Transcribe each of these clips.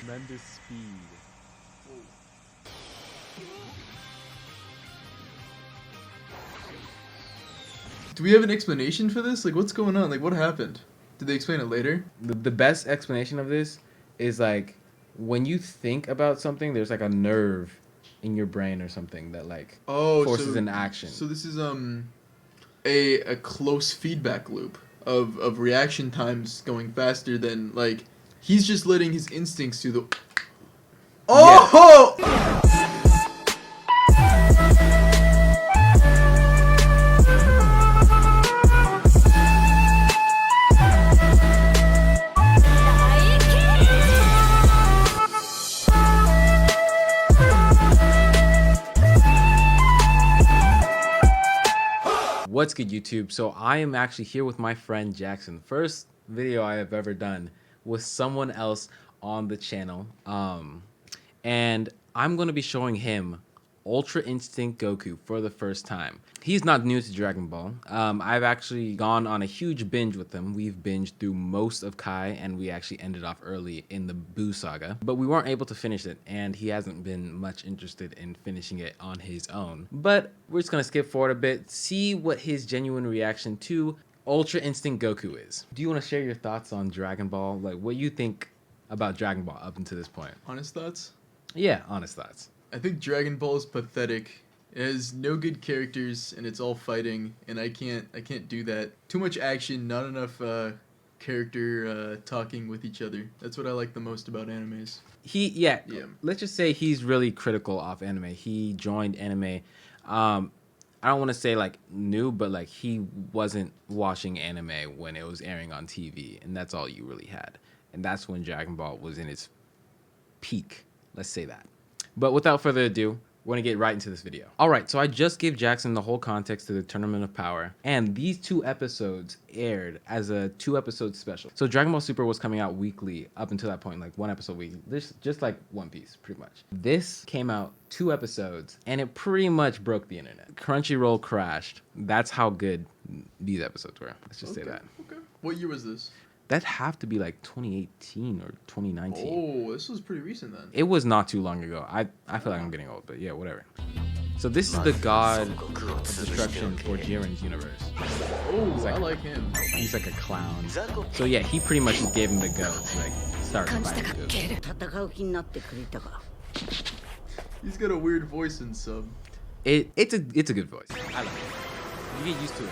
Tremendous speed. Do we have an explanation for this? Like, what's going on? Like, what happened? Did they explain it later? The best explanation of this is like when you think about something, there's like a nerve in your brain or something that like forces an action. So this is a close feedback loop of reaction times going faster than like he's just letting his instincts do the. Oh! Yeah. What's good, YouTube? So I am actually here with my friend Jackson. First video I have ever done with someone else on the channel. And I'm going to be showing him Ultra Instinct Goku for the first time. He's not new to Dragon Ball. I've actually gone on a huge binge with him. We've binged through most of Kai, and we actually ended off early in the Buu saga. But we weren't able to finish it, and he hasn't been much interested in finishing it on his own. But we're just gonna skip forward a bit, see what his genuine reaction to Ultra Instinct Goku is. Do you want to share your thoughts on Dragon Ball? Like, what you think about Dragon Ball up until this point? Honest thoughts? Yeah, honest thoughts. I think Dragon Ball is pathetic. It has no good characters and it's all fighting, and I can't do that. Too much action, not enough character talking with each other. That's what I like the most about animes. Yeah. Let's just say he's really critical of anime. He joined anime. I don't want to say like new, but like he wasn't watching anime when it was airing on TV, and that's all you really had. And that's when Dragon Ball was in its peak. Let's say that. But without further ado, we're going to get right into this video. All right, so I just gave Jackson the whole context to the Tournament of Power, and these 2 episodes aired as a 2-episode special. So Dragon Ball Super was coming out weekly up until that point, like 1 episode weekly, just like One Piece, pretty much. This came out 2 episodes, and it pretty much broke the internet. Crunchyroll crashed. That's how good these episoeds were. Let's just say that. Okay. What year was this? That'd have to be like 2018 or 2019. Oh, this was pretty recent then. It was not too long ago. I feel like I'm getting old, but yeah, whatever. So this is the god of destruction for Jiren's universe. Oh, like, I like him. He's like a clown. So yeah, he pretty much just gave him the go to like start fighting. He's got a weird voice in sub. It's a good voice. I like it. You get used to it.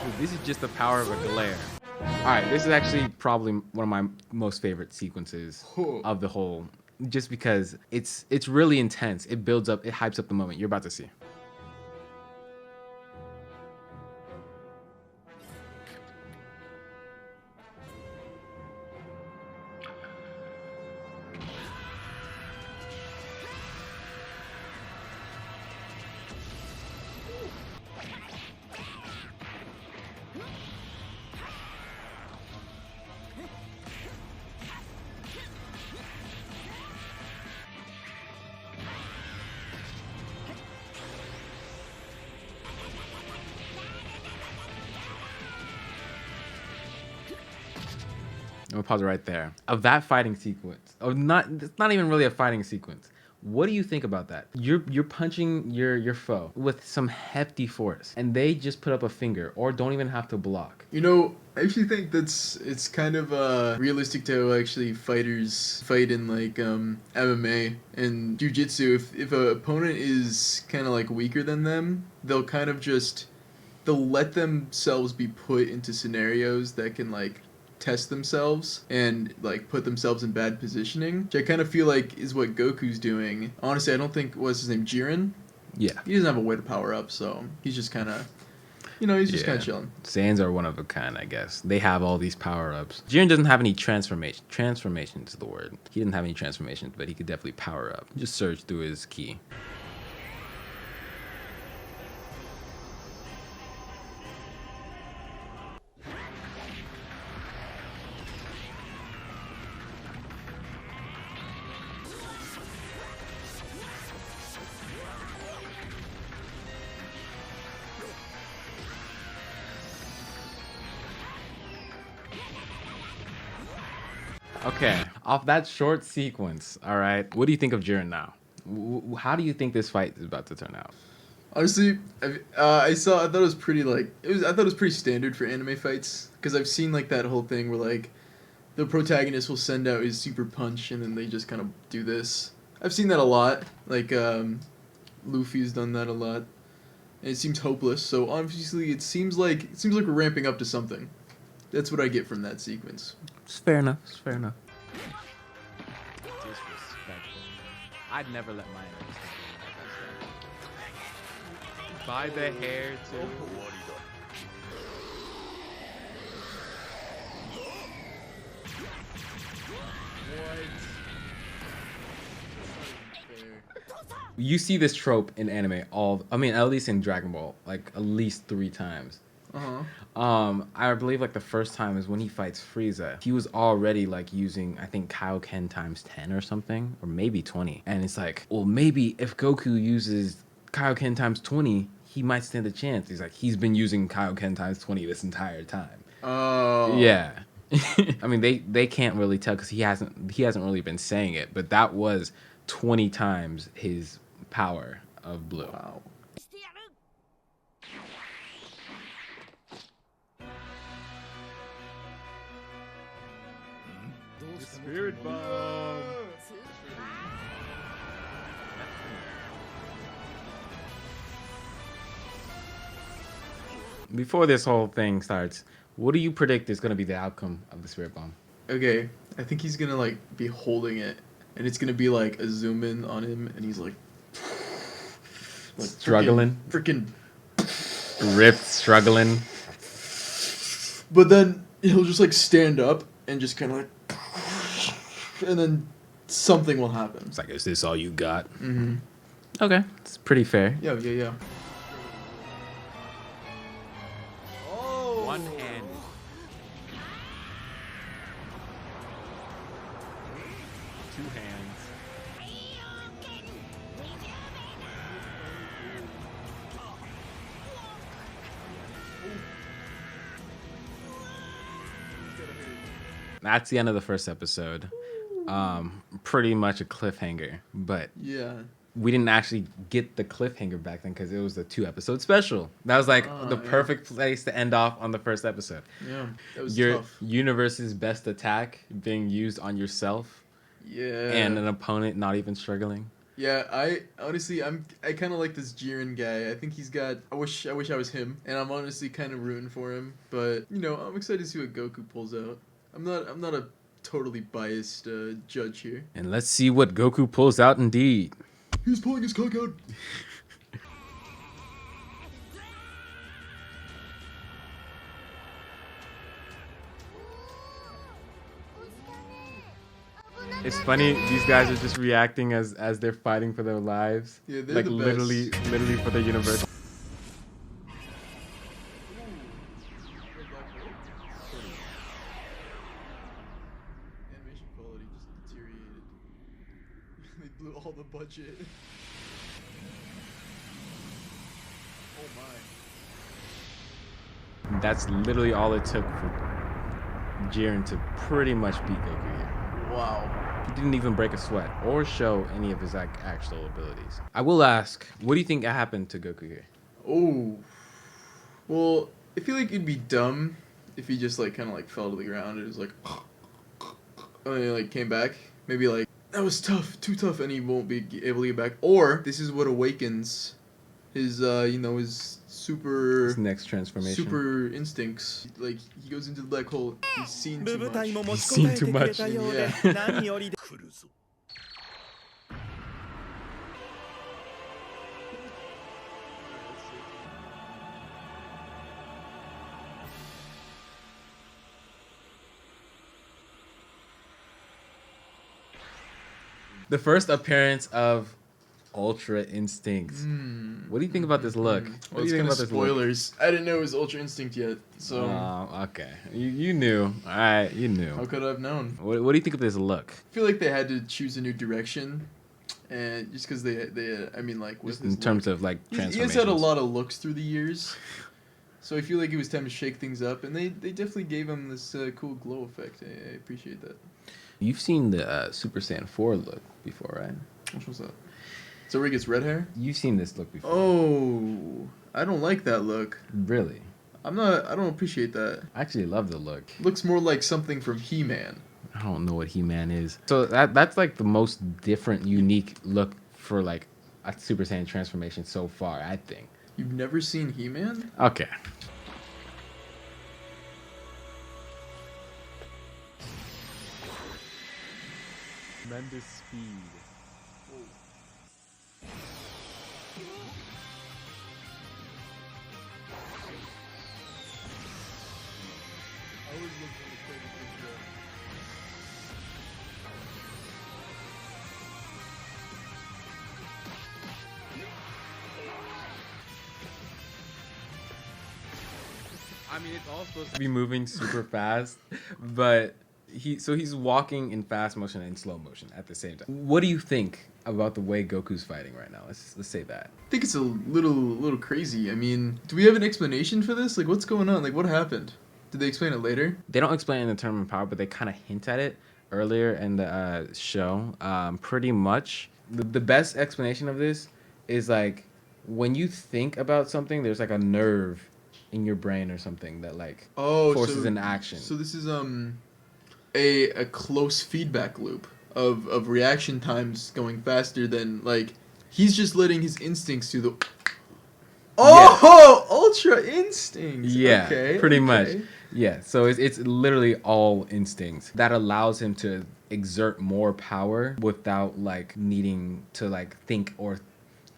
Dude, this is just the power of a glare. Alright, this is actually probably one of my most favorite sequences of the whole. Just because it's really intense. It builds up, it hypes up the moment. You're about to see. I'm gonna pause it right there. Of that fighting sequence, it's not even really a fighting sequence. What do you think about that? You're punching your foe with some hefty force, and they just put up a finger or don't even have to block. You know, I actually think it's kind of realistic to how actually fighters fight in like MMA and jiu-jitsu. If an opponent is kind of like weaker than them, they'll kind of they'll let themselves be put into scenarios that can like test themselves and like put themselves in bad positioning, which I kind of feel like is what Goku's doing. Honestly, I don't think, what's his name, Jiren? Yeah. He doesn't have a way to power up, so he's just kind of, he's just kind of chilling. Saiyans are one of a kind, I guess. They have all these power-ups. Jiren doesn't have any transformation. Transformation is the word. He didn't have any transformations, but he could definitely power up. Just search through his ki. Okay, off that short sequence, all right. What do you think of Jiren now? How do you think this fight is about to turn out? Honestly, I thought it was pretty like it was. I thought it was pretty standard for anime fights because I've seen like that whole thing where like the protagonist will send out his super punch and then they just kind of do this. I've seen that a lot. Like Luffy's done that a lot, and it seems hopeless. So obviously, it seems like we're ramping up to something. That's what I get from that sequence. It's fair enough. It's fair enough. Disrespectful. I'd never let my enemies like that. By the hair too. You see this trope in anime I mean, at least in Dragon Ball, like at least 3 times. I believe like the first time is when he fights Frieza. He was already like using, I think, Kaioken times 10 or something, or maybe 20. And it's like, well, maybe if Goku uses Kaioken times 20, he might stand a chance. He's like, he's been using Kaioken times 20 this entire time. Oh. Yeah. I mean, they can't really tell because he hasn't really been saying it, but that was 20 times his power of blue. Wow. The spirit bomb. Before this whole thing starts, what do you predict is going to be the outcome of the spirit bomb? Okay, I think he's gonna like be holding it, and it's gonna be like a zoom in on him, and he's like Struggling, freaking. ripped, struggling. But then he'll just like stand up and just kind of like, and then something will happen. It's like, is this all you got? Mm-hmm. Okay, it's pretty fair. Yeah. One hand. Two hands. That's the end of the first episode. Pretty much a cliffhanger, but Yeah. we didn't actually get the cliffhanger back then because it was a 2-episode special. That was like the Yeah. perfect place to end off on the first episode. Yeah. That was Your tough. universe's best attack being used on yourself Yeah. and an opponent not even struggling. Yeah, I honestly I kind of like this Jiren guy. I think he's got. I wish I was him, and I'm honestly kind of rooting for him. But I'm excited to see what Goku pulls out. I'm not a totally biased judge here. And let's see what Goku pulls out indeed. He's pulling his cock out. It's funny, these guys are just reacting as they're fighting for their lives. Yeah, they're like the literally best. literally for the universe. Animation quality just deteriorated. They blew all the budget. Oh my. That's literally all it took for Jiren to pretty much beat Goku here. Wow. He didn't even break a sweat or show any of his actual abilities. I will ask, what do you think happened to Goku here? Oh. Well, I feel like it'd be dumb if he just like kind of like fell to the ground and it was like, and then he like came back. Maybe like that was tough, too tough, and he won't be able to get back. Or this is what awakens his his His next transformation. super instincts. Like he goes into the black hole. He's seen too much. He's seen too much. Yeah. The first appearance of Ultra Instinct. What do you think about this look? What Well, do you think about this look? spoilers. I didn't know it was Ultra Instinct yet, so Okay. You knew. All right, you knew. how could I have known? What do you think of this look? I feel like they had to choose a new direction, and just because they I mean like with Just in terms of like he transformations. has had a lot of looks through the years, so I feel like it was time to shake things up, and they definitely gave him this cool glow effect. I appreciate that. You've seen the Super Saiyan 4 look before, right? Which one's that? So where he gets red hair? You've seen this look before. Oh, I don't like that look. Really? I don't appreciate that. I actually love the look. Looks more like something from He-Man. I don't know what He-Man is. So that's like the most different, unique look for like a Super Saiyan transformation so far, I think. You've never seen He-Man? Okay. Tremendous speed. I always look for the credit intro. I mean, it's all supposed to be moving super fast, but he's walking in fast motion and slow motion at the same time. What do you think about the way Goku's fighting right now? Let's say that. I think it's a little crazy. I mean, do we have an explanation for this? Like, what's going on? Like, what happened? Did they explain it later? They don't explain it in the term of power, but they kind of hint at it earlier in the show. Pretty much, the best explanation of this is like when you think about something, there's like a nerve in your brain or something that like forces an action. So this is a close feedback loop of reaction times going faster than like he's just letting his instincts do the ultra instincts. Yeah, okay, pretty much. Yeah, so it's literally all instincts that allows him to exert more power without like needing to like think or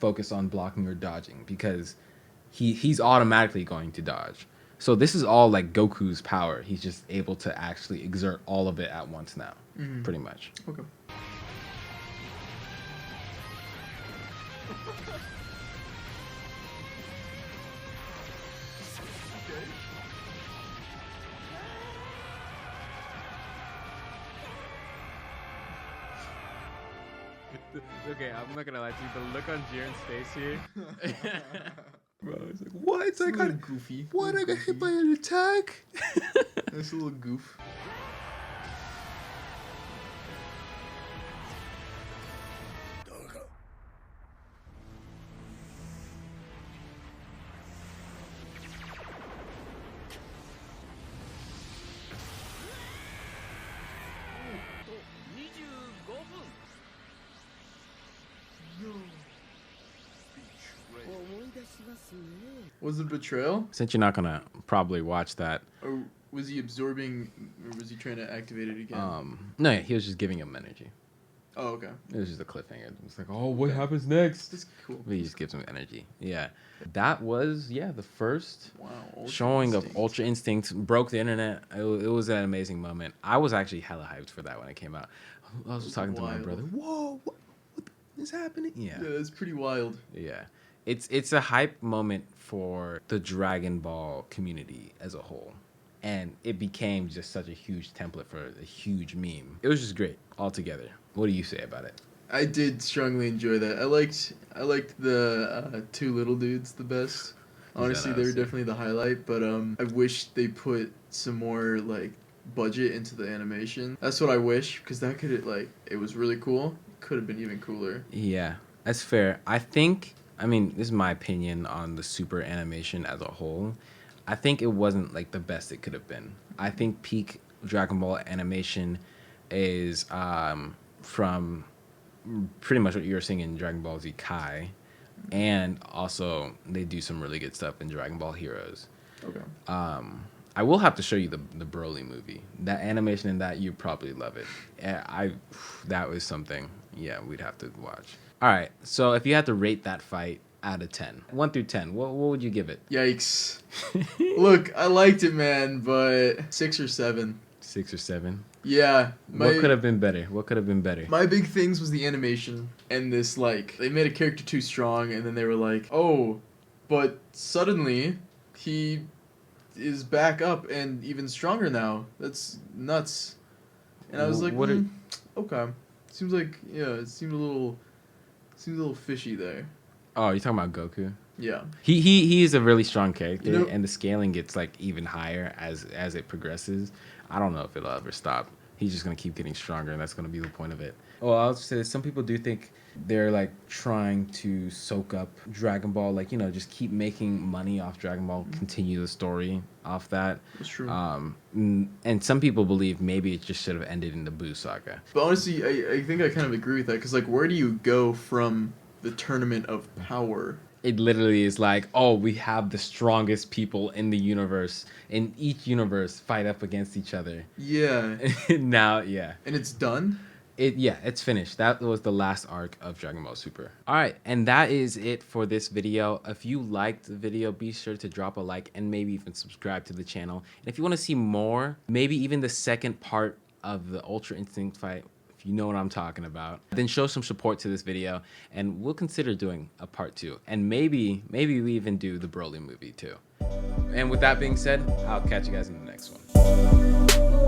focus on blocking or dodging because he's automatically going to dodge. So this is all like Goku's power. He's just able to actually exert all of it at once now, pretty much. Okay. Okay, I'm not gonna lie to you. The look on Jiren's face here, bro, it's like what? It's like kind of goofy. what? I got hit by an attack. That's a little goof. Was it betrayal? Since you're not gonna probably watch that, Or was he absorbing, or was he trying to activate it again? no, yeah, he was just giving him energy. Oh, okay. It was just a cliffhanger. It's like, oh, what happens next? That's cool. But he just gives him energy. Yeah, that was the first Wow. showing of Ultra Instinct. Broke the internet. It was an amazing moment. I was actually hella hyped for that when it came out. I was talking to my brother. Whoa, what is happening? Yeah, Yeah, that's pretty wild. yeah. It's a hype moment for the Dragon Ball community as a whole. And it became just such a huge template for a huge meme. It was just great altogether. What do you say about it? I did strongly enjoy that. I liked the two little dudes the best. Honestly, they were definitely the highlight. But I wish they put some more like budget into the animation. That's what I wish, because that could it was really cool. Could have been even cooler. Yeah, that's fair. I mean, this is my opinion on the Super animation as a whole. I think it wasn't like the best it could have been. I think peak Dragon Ball animation is from pretty much what you were seeing in Dragon Ball Z Kai, and also they do some really good stuff in Dragon Ball Heroes. Okay. I will have to show you the Broly movie. That animation in that, you probably love it. That was something. Yeah, we'd have to watch. All right, so if you had to rate that fight out of 10, 1 through 10, what would you give it? Yikes. Look, I liked it, man, but 6 or 7. 6 or 7? Yeah. What could have been better? My big things was the animation and this, like, they made a character too strong, and then they were like, oh, but suddenly he is back up and even stronger now. That's nuts. And I was like, okay. Seems like, yeah, it seemed a little fishy there. Oh, you're talking about Goku? Yeah. He is a really strong character, You know, and the scaling gets like even higher as it progresses. I don't know if it'll ever stop. he's just gonna keep getting stronger, and that's gonna be the point of it. Well, I'll say this, some people do think they're like trying to soak up Dragon Ball, like, you know, just keep making money off Dragon Ball, continue the story off that. That's true. And some people believe maybe it just should have ended in the Buu saga. But honestly, I think I kind of agree with that, because like, where do you go from the Tournament of Power? It literally is like, oh, we have the strongest people in the universe, in each universe, fight up against each other. Yeah. Now, yeah. And it's done? It's finished. That was the last arc of Dragon Ball Super. All right, and that is it for this video. If you liked the video, be sure to drop a like and maybe even subscribe to the channel. And if you want to see more, maybe even the second part of the Ultra Instinct fight, if you know what I'm talking about, then show some support to this video, and we'll consider doing a part 2. And maybe we even do the Broly movie too. And with that being said, I'll catch you guys in the next one.